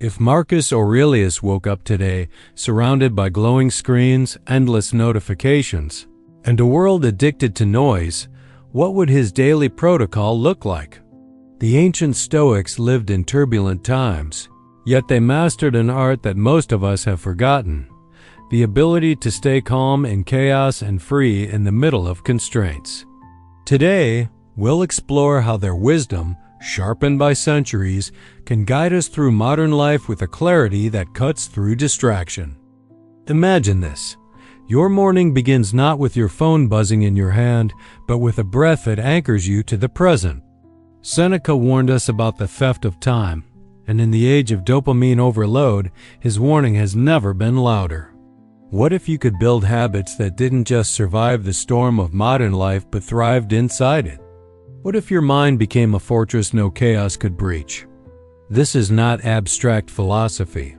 If Marcus Aurelius woke up today surrounded by glowing screens, endless notifications, and a world addicted to noise, what would his daily protocol look like? The ancient Stoics lived in turbulent times, yet they mastered an art that most of us have forgotten: the ability to stay calm in chaos and free in the middle of constraints. Today, we'll explore how their wisdom, sharpened by centuries, can guide us through modern life with a clarity that cuts through distraction. Imagine this. Your morning begins not with your phone buzzing in your hand, but with a breath that anchors you to the present. Seneca warned us about the theft of time, and in the age of dopamine overload, his warning has never been louder. What if you could build habits that didn't just survive the storm of modern life but thrived inside it? What if your mind became a fortress no chaos could breach? This is not abstract philosophy.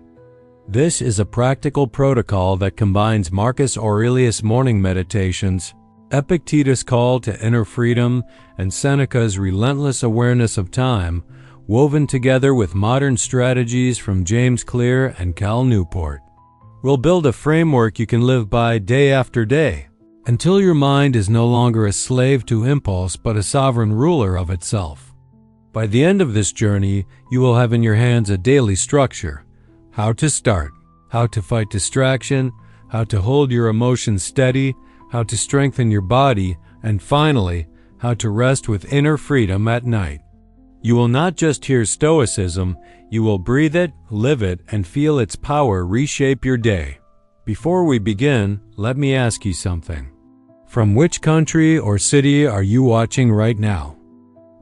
This is a practical protocol that combines Marcus Aurelius' morning meditations, Epictetus' call to inner freedom, and Seneca's relentless awareness of time, woven together with modern strategies from James Clear and Cal Newport. We'll build a framework you can live by day after day, until your mind is no longer a slave to impulse but a sovereign ruler of itself. By the end of this journey, you will have in your hands a daily structure: how to start, how to fight distraction, how to hold your emotions steady, how to strengthen your body, and finally, how to rest with inner freedom at night. You will not just hear Stoicism, you will breathe it, live it, and feel its power reshape your day. Before we begin, let me ask you something. From which country or city are you watching right now?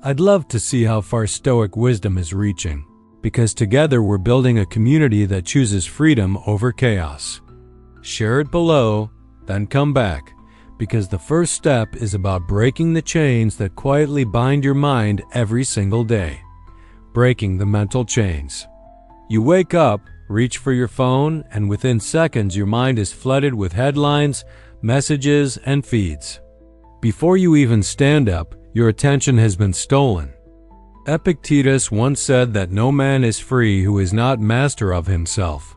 I'd love to see how far Stoic wisdom is reaching, because together we're building a community that chooses freedom over chaos. Share it below, then come back, because the first step is about breaking the chains that quietly bind your mind every single day. Breaking the mental chains. You wake up, reach for your phone, and within seconds your mind is flooded with headlines, messages, and feeds. Before you even stand up, your attention has been stolen. Epictetus once said that no man is free who is not master of himself.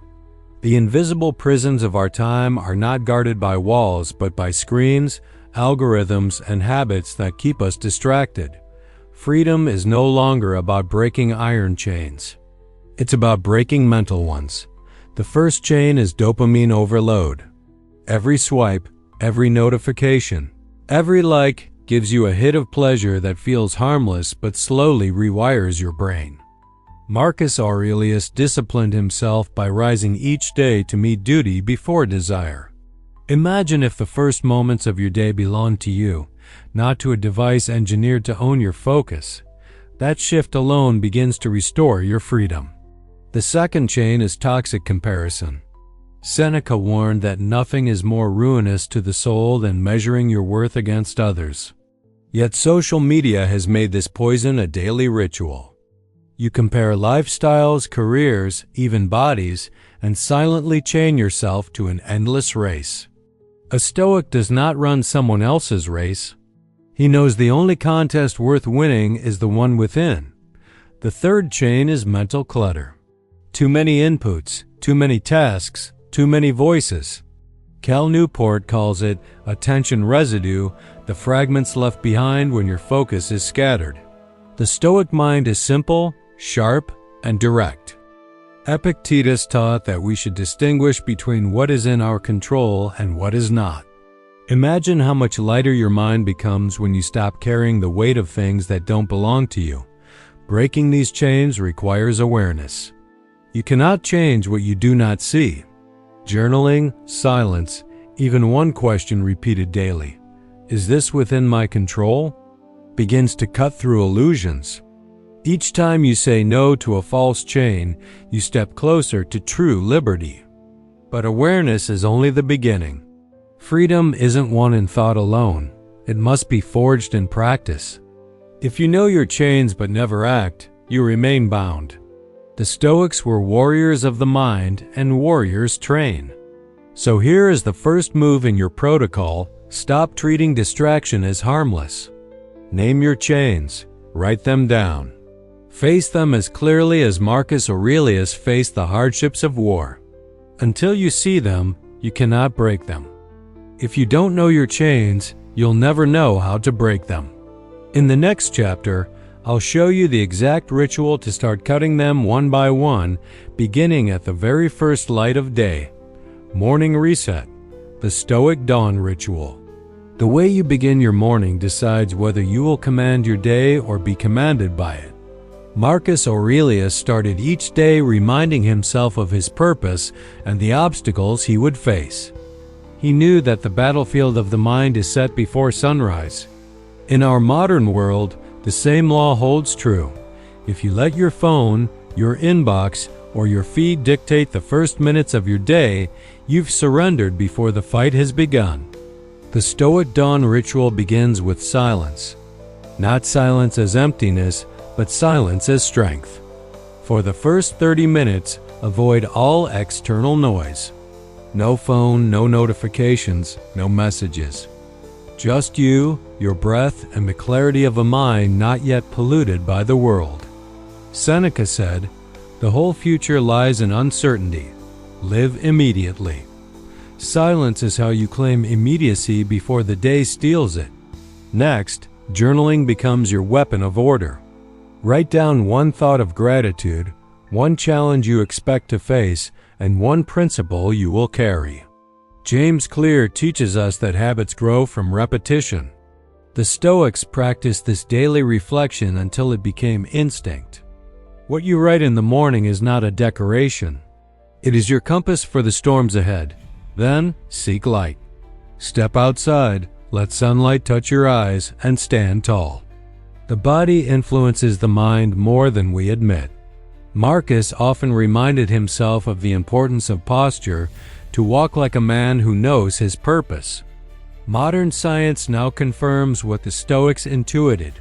The invisible prisons of our time are not guarded by walls but by screens, algorithms, and habits that keep us distracted. Freedom is no longer about breaking iron chains. It's about breaking mental ones. The first chain is dopamine overload. Every swipe, every notification, every like gives you a hit of pleasure that feels harmless but slowly rewires your brain. Marcus Aurelius disciplined himself by rising each day to meet duty before desire. Imagine if the first moments of your day belonged to you, not to a device engineered to own your focus. That shift alone begins to restore your freedom. The second chain is toxic comparison. Seneca warned that nothing is more ruinous to the soul than measuring your worth against others. Yet social media has made this poison a daily ritual. You compare lifestyles, careers, even bodies, and silently chain yourself to an endless race. A Stoic does not run someone else's race. He knows the only contest worth winning is the one within. The third chain is mental clutter. Too many inputs, too many tasks, too many voices. Cal Newport calls it attention residue, the fragments left behind when your focus is scattered. The Stoic mind is simple, sharp, and direct. Epictetus taught that we should distinguish between what is in our control and what is not. Imagine how much lighter your mind becomes when you stop carrying the weight of things that don't belong to you. Breaking these chains requires awareness. You cannot change what you do not see. Journaling, silence, even one question repeated daily, "Is this within my control?" begins to cut through illusions. Each time you say no to a false chain, you step closer to true liberty. But awareness is only the beginning. Freedom isn't won in thought alone. It must be forged in practice. If you know your chains but never act, you remain bound. The Stoics were warriors of the mind, and warriors train. So here is the first move in your protocol: stop treating distraction as harmless. Name your chains. Write them down. Face them as clearly as Marcus Aurelius faced the hardships of war. Until you see them, you cannot break them. If you don't know your chains, you'll never know how to break them. In the next chapter, I'll show you the exact ritual to start cutting them one by one, beginning at the very first light of day. Morning reset, the Stoic dawn ritual. The way you begin your morning decides whether you will command your day or be commanded by it. Marcus Aurelius started each day reminding himself of his purpose and the obstacles he would face. He knew that the battlefield of the mind is set before sunrise. In our modern world, the same law holds true. If you let your phone, your inbox, or your feed dictate the first minutes of your day, you've surrendered before the fight has begun. The Stoic dawn ritual begins with silence. Not silence as emptiness, but silence as strength. For the first 30 minutes, avoid all external noise. No phone, no notifications, no messages. Just you, your breath, and the clarity of a mind not yet polluted by the world. Seneca said, "The whole future lies in uncertainty. Live immediately." Silence is how you claim immediacy before the day steals it. Next, journaling becomes your weapon of order. Write down one thought of gratitude, one challenge you expect to face, and one principle you will carry. James Clear teaches us that habits grow from repetition. The Stoics practiced this daily reflection until it became instinct. What you write in the morning is not a decoration. It is your compass for the storms ahead. Then, seek light. Step outside, let sunlight touch your eyes, and stand tall. The body influences the mind more than we admit. Marcus often reminded himself of the importance of posture, to walk like a man who knows his purpose. Modern science now confirms what the Stoics intuited.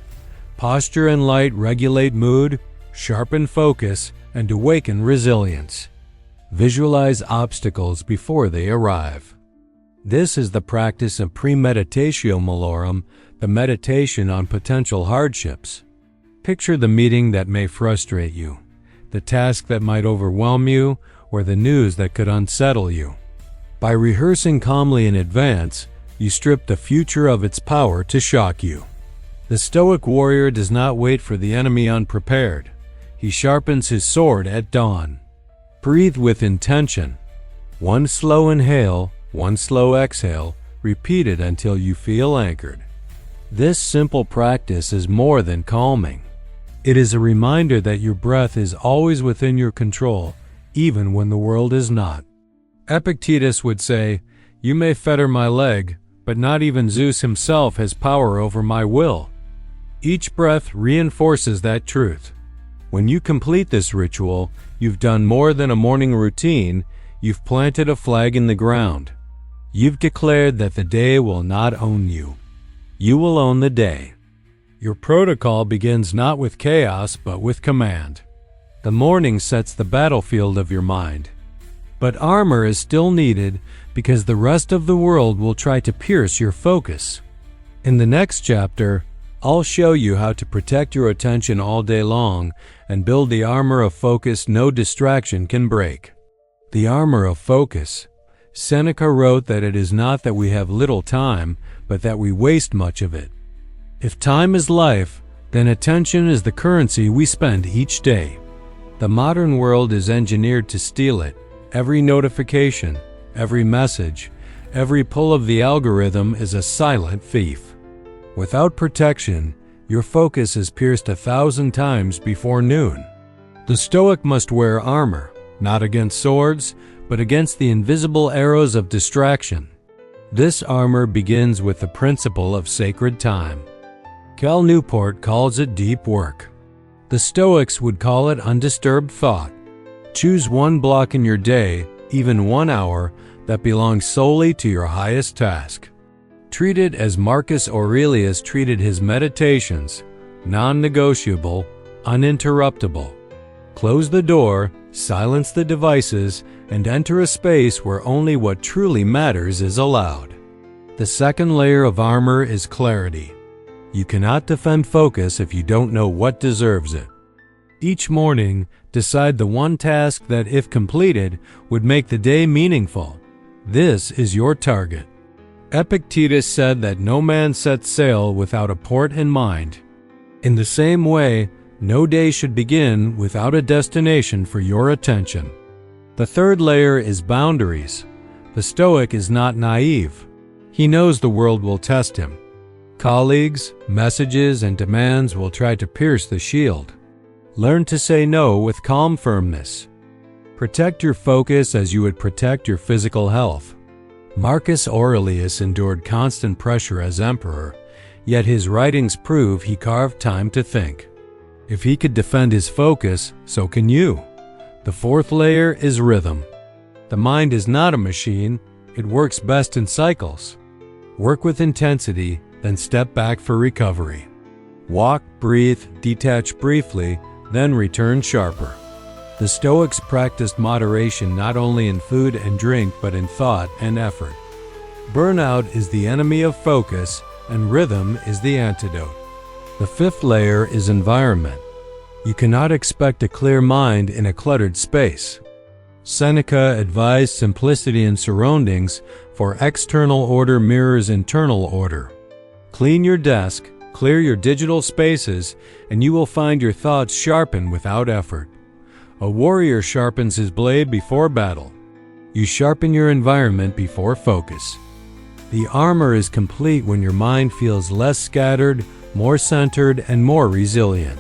Posture and light regulate mood, sharpen focus, and awaken resilience. Visualize obstacles before they arrive. This is the practice of premeditatio malorum, the meditation on potential hardships. Picture the meeting that may frustrate you, the task that might overwhelm you, or the news that could unsettle you. By rehearsing calmly in advance, you strip the future of its power to shock you. The Stoic warrior does not wait for the enemy unprepared. He sharpens his sword at dawn. Breathe with intention. One slow inhale, one slow exhale, repeated until you feel anchored. This simple practice is more than calming. It is a reminder that your breath is always within your control, even when the world is not. Epictetus would say, "You may fetter my leg, but not even Zeus himself has power over my will." Each breath reinforces that truth. When you complete this ritual, you've done more than a morning routine, you've planted a flag in the ground. You've declared that the day will not own you. You will own the day. Your protocol begins not with chaos, but with command. The morning sets the battlefield of your mind. But armor is still needed because the rest of the world will try to pierce your focus. In the next chapter, I'll show you how to protect your attention all day long and build the armor of focus no distraction can break. The armor of focus. Seneca wrote that it is not that we have little time, but that we waste much of it. If time is life, then attention is the currency we spend each day. The modern world is engineered to steal it. Every notification, every message, every pull of the algorithm is a silent thief. Without protection, your focus is pierced 1,000 times before noon. The Stoic must wear armor, not against swords, but against the invisible arrows of distraction. This armor begins with the principle of sacred time. Cal Newport calls it deep work. The Stoics would call it undisturbed thought. Choose one block in your day, even 1 hour, that belongs solely to your highest task. Treat it as Marcus Aurelius treated his meditations, non-negotiable, uninterruptible. Close the door, silence the devices, and enter a space where only what truly matters is allowed. The second layer of armor is clarity. You cannot defend focus if you don't know what deserves it. Each morning, decide the one task that, if completed, would make the day meaningful. This is your target. Epictetus said that no man sets sail without a port in mind. In the same way, no day should begin without a destination for your attention. The third layer is boundaries. The Stoic is not naive. He knows the world will test him. Colleagues, messages, and demands will try to pierce the shield. Learn to say no with calm firmness. Protect your focus as you would protect your physical health. Marcus Aurelius endured constant pressure as emperor, yet his writings prove he carved time to think. If he could defend his focus, so can you. The fourth layer is rhythm. The mind is not a machine, it works best in cycles. Work with intensity, then step back for recovery. Walk, breathe, detach briefly, then return sharper. The Stoics practiced moderation not only in food and drink but in thought and effort. Burnout is the enemy of focus, and rhythm is the antidote. The fifth layer is environment. You cannot expect a clear mind in a cluttered space. Seneca advised simplicity in surroundings, for external order mirrors internal order. Clean your desk, clear your digital spaces, and you will find your thoughts sharpen without effort. A warrior sharpens his blade before battle. You sharpen your environment before focus. The armor is complete when your mind feels less scattered, more centered, and more resilient.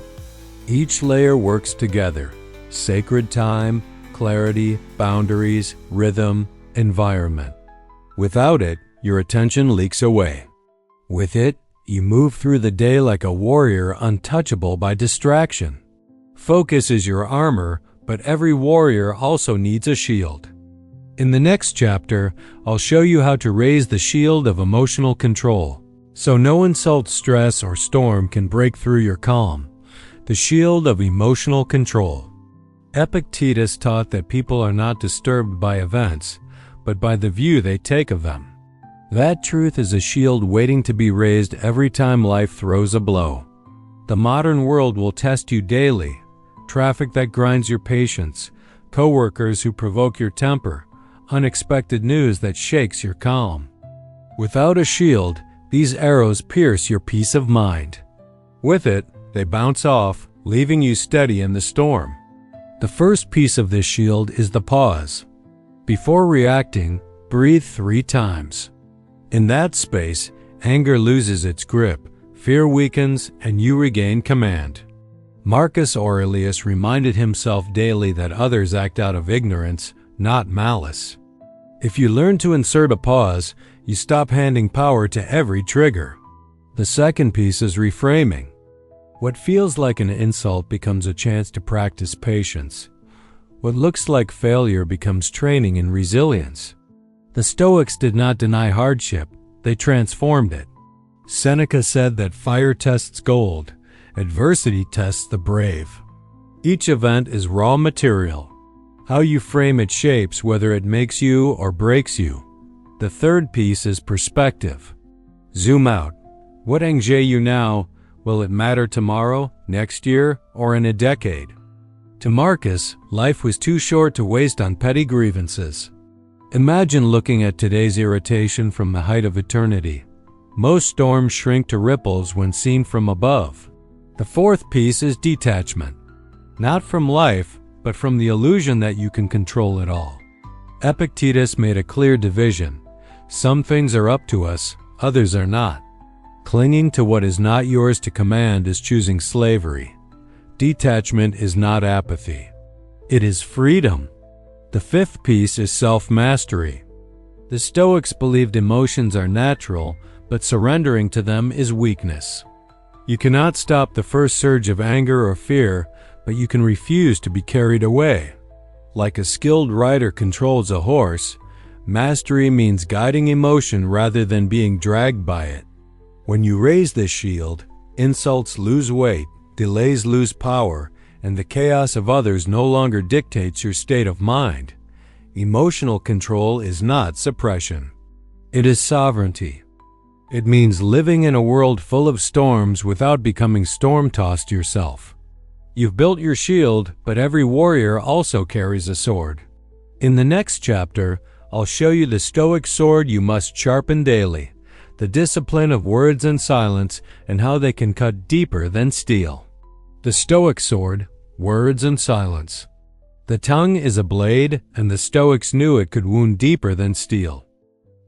Each layer works together: sacred time, clarity, boundaries, rhythm, environment. Without it, your attention leaks away. With it, you move through the day like a warrior untouchable by distraction. Focus is your armor, but every warrior also needs a shield. In the next chapter, I'll show you how to raise the shield of emotional control, so no insult, stress, or storm can break through your calm. The shield of emotional control. Epictetus taught that people are not disturbed by events, but by the view they take of them. That truth is a shield waiting to be raised every time life throws a blow. The modern world will test you daily. Traffic that grinds your patience, coworkers who provoke your temper, unexpected news that shakes your calm. Without a shield, these arrows pierce your peace of mind. With it, they bounce off, leaving you steady in the storm. The first piece of this shield is the pause. Before reacting, breathe 3 times. In that space, anger loses its grip, fear weakens, and you regain command. Marcus Aurelius reminded himself daily that others act out of ignorance, not malice. If you learn to insert a pause, you stop handing power to every trigger. The second piece is reframing. What feels like an insult becomes a chance to practice patience. What looks like failure becomes training in resilience. The Stoics did not deny hardship, they transformed it. Seneca said that fire tests gold, adversity tests the brave. Each event is raw material. How you frame it shapes whether it makes you or breaks you. The third piece is perspective. Zoom out. What angests you now? Will it matter tomorrow, next year, or in a decade? To Marcus, life was too short to waste on petty grievances. Imagine looking at today's irritation from the height of eternity. Most storms shrink to ripples when seen from above. The fourth piece is detachment. Not from life, but from the illusion that you can control it all. Epictetus made a clear division. Some things are up to us, others are not. Clinging to what is not yours to command is choosing slavery. Detachment is not apathy. It is freedom. The fifth piece is self-mastery. The Stoics believed emotions are natural, but surrendering to them is weakness. You cannot stop the first surge of anger or fear, but you can refuse to be carried away. Like a skilled rider controls a horse, mastery means guiding emotion rather than being dragged by it. When you raise this shield, insults lose weight, delays lose power, and the chaos of others no longer dictates your state of mind. Emotional control is not suppression. It is sovereignty. It means living in a world full of storms without becoming storm-tossed yourself. You've built your shield, but every warrior also carries a sword. In the next chapter, I'll show you the Stoic sword you must sharpen daily, the discipline of words and silence, and how they can cut deeper than steel. The Stoic sword, words and silence. The tongue is a blade, and the Stoics knew it could wound deeper than steel.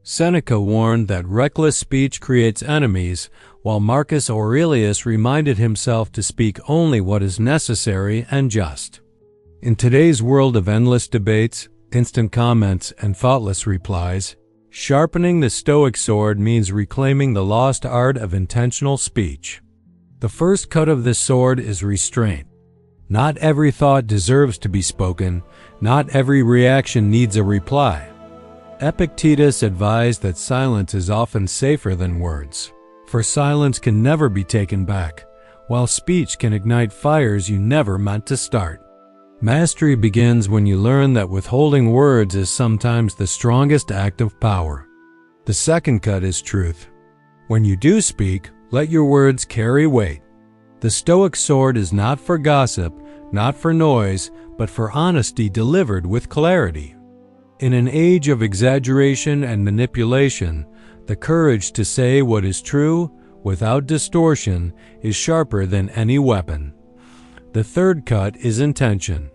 Seneca warned that reckless speech creates enemies, while Marcus Aurelius reminded himself to speak only what is necessary and just. In today's world of endless debates, instant comments, and thoughtless replies, sharpening the Stoic sword means reclaiming the lost art of intentional speech. The first cut of this sword is restraint. Not every thought deserves to be spoken. Not every reaction needs a reply. Epictetus advised that silence is often safer than words, for silence can never be taken back, while speech can ignite fires you never meant to start. Mastery begins when you learn that withholding words is sometimes the strongest act of power. The second cut is truth. When you do speak, let your words carry weight. The Stoic sword is not for gossip, not for noise, but for honesty delivered with clarity. In an age of exaggeration and manipulation, the courage to say what is true without distortion is sharper than any weapon. The third cut is intention.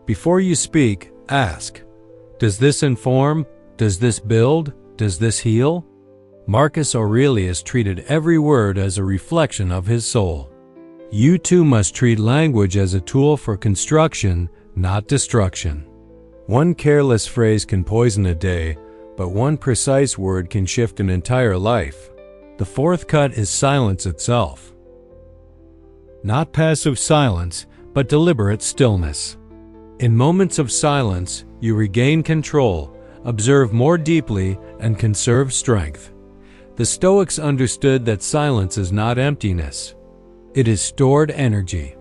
Before you speak, ask, does this inform? Does this build? Does this heal? Marcus Aurelius treated every word as a reflection of his soul. You too must treat language as a tool for construction, not destruction. One careless phrase can poison a day, but one precise word can shift an entire life. The fourth cut is silence itself. Not passive silence, but deliberate stillness. In moments of silence, you regain control, observe more deeply, and conserve strength. The Stoics understood that silence is not emptiness. It is stored energy.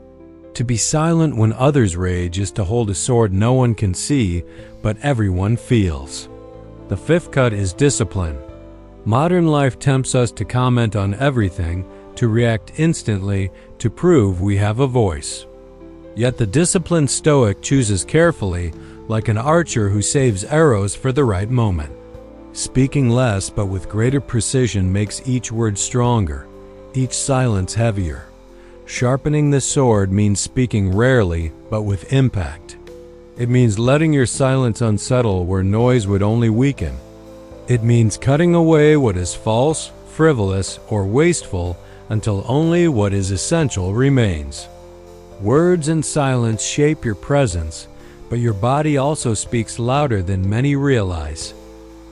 To be silent when others rage is to hold a sword no one can see, but everyone feels. The fifth cut is discipline. Modern life tempts us to comment on everything, to react instantly, to prove we have a voice. Yet the disciplined Stoic chooses carefully, like an archer who saves arrows for the right moment. Speaking less but with greater precision makes each word stronger, each silence heavier. Sharpening the sword means speaking rarely, but with impact. It means letting your silence unsettle where noise would only weaken. It means cutting away what is false, frivolous, or wasteful until only what is essential remains. Words and silence shape your presence, but your body also speaks louder than many realize.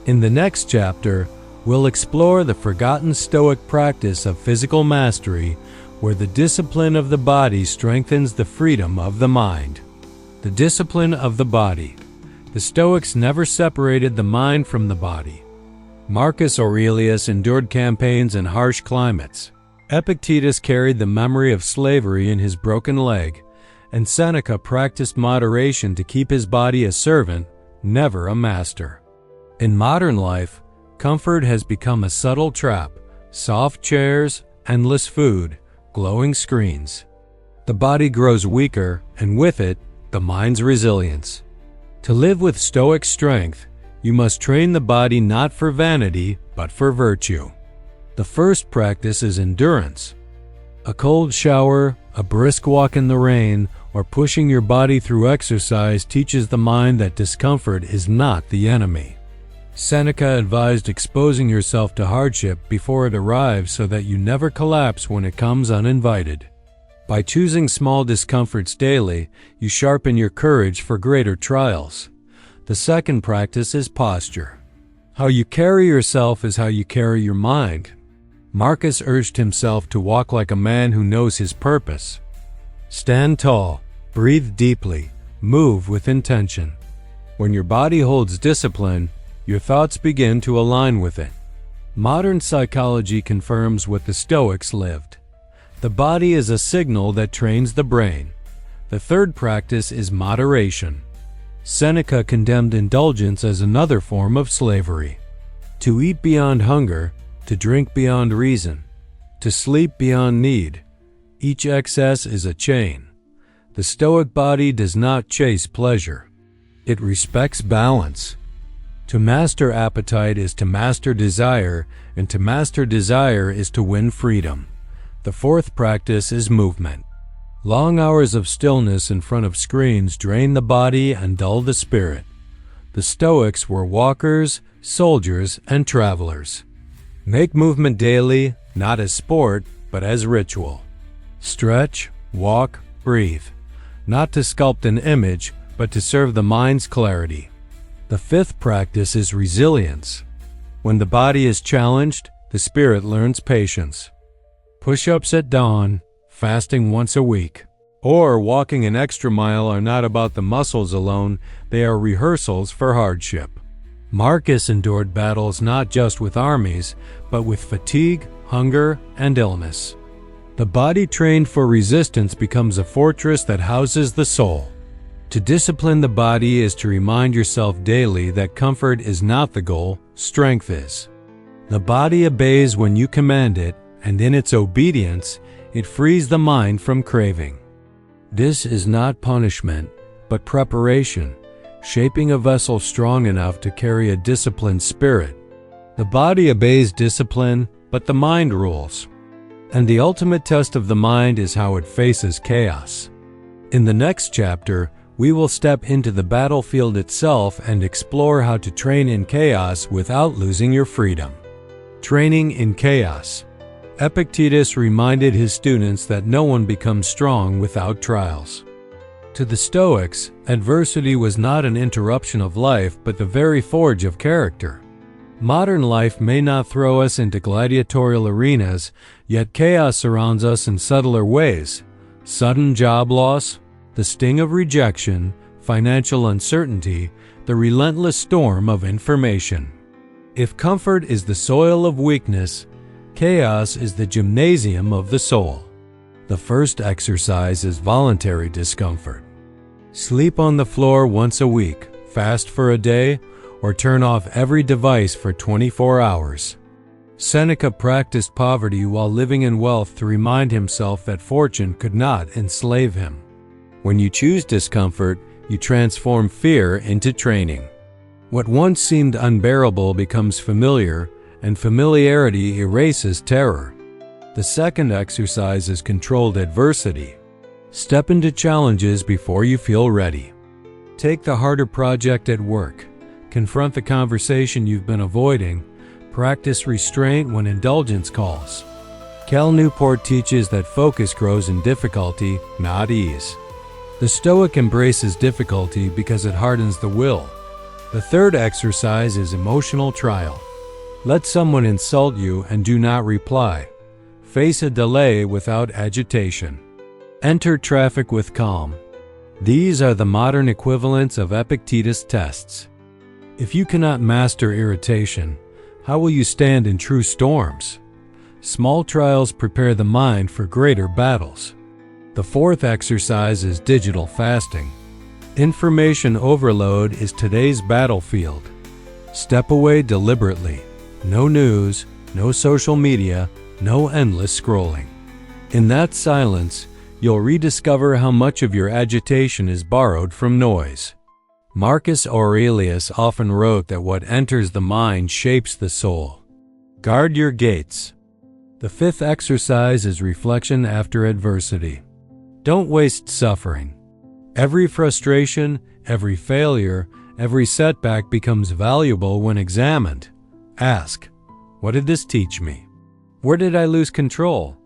In the next chapter, we'll explore the forgotten Stoic practice of physical mastery, where the discipline of the body strengthens the freedom of the mind. The discipline of the body. The Stoics never separated the mind from the body. Marcus Aurelius endured campaigns in harsh climates. Epictetus carried the memory of slavery in his broken leg, and Seneca practiced moderation to keep his body a servant, never a master. In modern life, comfort has become a subtle trap. Soft chairs, endless food, glowing screens. The body grows weaker, and with it, the mind's resilience. To live with Stoic strength, you must train the body not for vanity, but for virtue. The first practice is endurance. A cold shower, a brisk walk in the rain, or pushing your body through exercise teaches the mind that discomfort is not the enemy. Seneca advised exposing yourself to hardship before it arrives so that you never collapse when it comes uninvited. By choosing small discomforts daily, you sharpen your courage for greater trials. The second practice is posture. How you carry yourself is how you carry your mind. Marcus urged himself to walk like a man who knows his purpose. Stand tall, breathe deeply, move with intention. When your body holds discipline, your thoughts begin to align with it. Modern psychology confirms what the Stoics lived. The body is a signal that trains the brain. The third practice is moderation. Seneca condemned indulgence as another form of slavery. To eat beyond hunger, to drink beyond reason, to sleep beyond need. Each excess is a chain. The Stoic body does not chase pleasure. It respects balance. To master appetite is to master desire, and to master desire is to win freedom. The fourth practice is movement. Long hours of stillness in front of screens drain the body and dull the spirit. The Stoics were walkers, soldiers, and travelers. Make movement daily, not as sport, but as ritual. Stretch, walk, breathe. Not to sculpt an image, but to serve the mind's clarity. The fifth practice is resilience. When the body is challenged, the spirit learns patience. Push-ups at dawn, fasting once a week, or walking an extra mile are not about the muscles alone, they are rehearsals for hardship. Marcus endured battles not just with armies, but with fatigue, hunger, and illness. The body trained for resistance becomes a fortress that houses the soul. To discipline the body is to remind yourself daily that comfort is not the goal, strength is. The body obeys when you command it, and in its obedience, it frees the mind from craving. This is not punishment, but preparation, shaping a vessel strong enough to carry a disciplined spirit. The body obeys discipline, but the mind rules. And the ultimate test of the mind is how it faces chaos. In the next chapter, we will step into the battlefield itself and explore how to train in chaos without losing your freedom. Training in chaos. Epictetus reminded his students that no one becomes strong without trials. To the Stoics, adversity was not an interruption of life, but the very forge of character. Modern life may not throw us into gladiatorial arenas, yet chaos surrounds us in subtler ways. Sudden job loss, the sting of rejection, financial uncertainty, the relentless storm of information. If comfort is the soil of weakness, chaos is the gymnasium of the soul. The first exercise is voluntary discomfort. Sleep on the floor once a week, fast for a day, or turn off every device for 24 hours. Seneca practiced poverty while living in wealth to remind himself that fortune could not enslave him. When you choose discomfort, you transform fear into training. What once seemed unbearable becomes familiar, and familiarity erases terror. The second exercise is controlled adversity. Step into challenges before you feel ready. Take the harder project at work. Confront the conversation you've been avoiding. Practice restraint when indulgence calls. Cal Newport teaches that focus grows in difficulty, not ease. The Stoic embraces difficulty because it hardens the will. The third exercise is emotional trial. Let someone insult you and do not reply. Face a delay without agitation. Enter traffic with calm. These are the modern equivalents of Epictetus tests. If you cannot master irritation, how will you stand in true storms? Small trials prepare the mind for greater battles. The fourth exercise is digital fasting. Information overload is today's battlefield. Step away deliberately. No news, no social media, no endless scrolling. In that silence, you'll rediscover how much of your agitation is borrowed from noise. Marcus Aurelius often wrote that what enters the mind shapes the soul. Guard your gates. The fifth exercise is reflection after adversity. Don't waste suffering. Every frustration, every failure, every setback becomes valuable when examined. Ask, what did this teach me? Where did I lose control?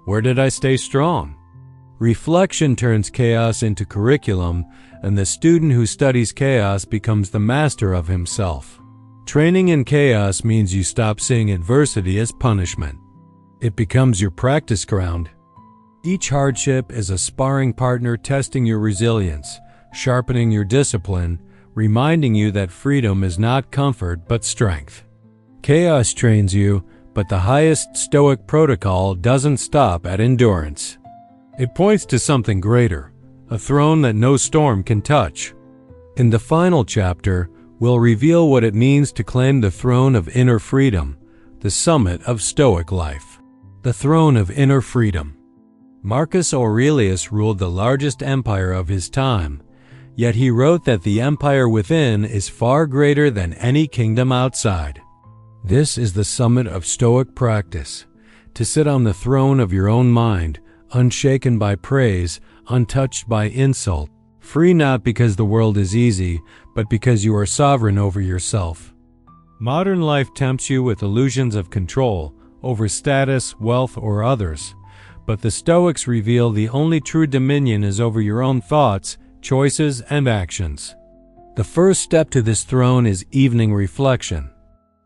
Where did I stay strong? Reflection turns chaos into curriculum, and the student who studies chaos becomes the master of himself. Training in chaos means you stop seeing adversity as punishment. It becomes your practice ground. Each hardship is a sparring partner testing your resilience, sharpening your discipline, reminding you that freedom is not comfort but strength. Chaos trains you, but the highest Stoic protocol doesn't stop at endurance. It points to something greater, a throne that no storm can touch. In the final chapter, we'll reveal what it means to claim the throne of inner freedom, the summit of Stoic life. The throne of inner freedom. Marcus Aurelius ruled the largest empire of his time, yet he wrote that the empire within is far greater than any kingdom outside. This is the summit of Stoic practice, to sit on the throne of your own mind, unshaken by praise, untouched by insult, free not because the world is easy, but because you are sovereign over yourself. Modern life tempts you with illusions of control over status, wealth, or others, but the Stoics reveal the only true dominion is over your own thoughts, choices, and actions. The first step to this throne is evening reflection.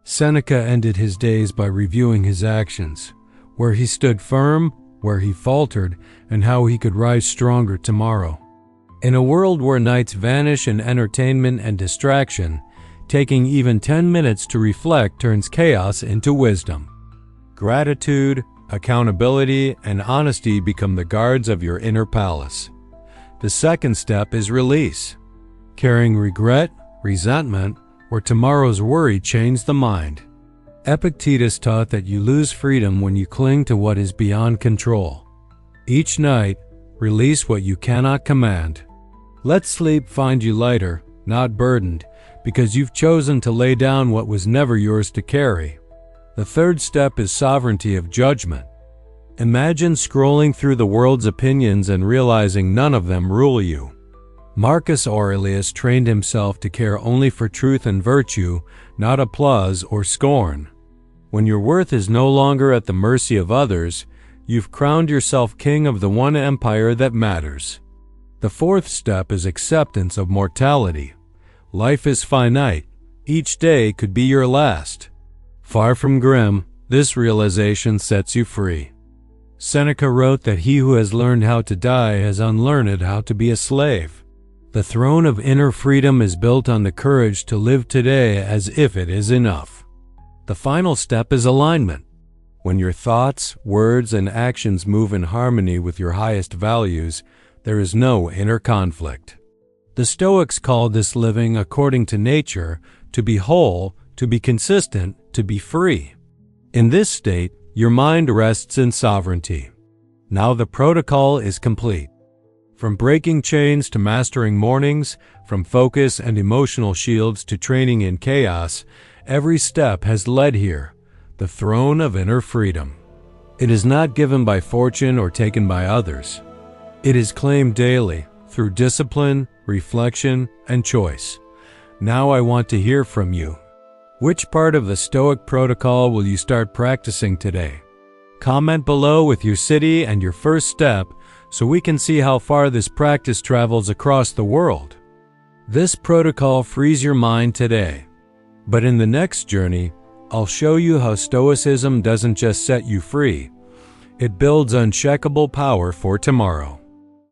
Seneca ended his days by reviewing his actions, where he stood firm, where he faltered, and how he could rise stronger tomorrow. In a world where nights vanish in entertainment and distraction, taking even 10 minutes to reflect turns chaos into wisdom. Gratitude, accountability, and honesty become the guards of your inner palace. The second step is release. Carrying regret, resentment, or tomorrow's worry change the mind. Epictetus taught that you lose freedom when you cling to what is beyond control. Each night, release what you cannot command. Let sleep find you lighter, not burdened, because you've chosen to lay down what was never yours to carry. The third step is sovereignty of judgment. Imagine scrolling through the world's opinions and realizing none of them rule you. Marcus Aurelius trained himself to care only for truth and virtue, not applause or scorn. When your worth is no longer at the mercy of others, you've crowned yourself king of the one empire that matters. The fourth step is acceptance of mortality. Life is finite. Each day could be your last. Far from grim, this realization sets you free. Seneca wrote that he who has learned how to die has unlearned how to be a slave. The throne of inner freedom is built on the courage to live today as if it is enough. The final step is alignment. When your thoughts, words, and actions move in harmony with your highest values, there is no inner conflict. The Stoics called this living according to nature, to be whole, to be consistent, to be free. In this state, your mind rests in sovereignty. Now the protocol is complete. From breaking chains to mastering mornings, from focus and emotional shields to training in chaos, every step has led here, the throne of inner freedom. It is not given by fortune or taken by others. It is claimed daily through discipline, reflection, and choice. Now I want to hear from you. Which part of the Stoic protocol will you start practicing today? Comment below with your city and your first step so we can see how far this practice travels across the world. This protocol frees your mind today. But in the next journey, I'll show you how Stoicism doesn't just set you free, it builds unshakable power for tomorrow.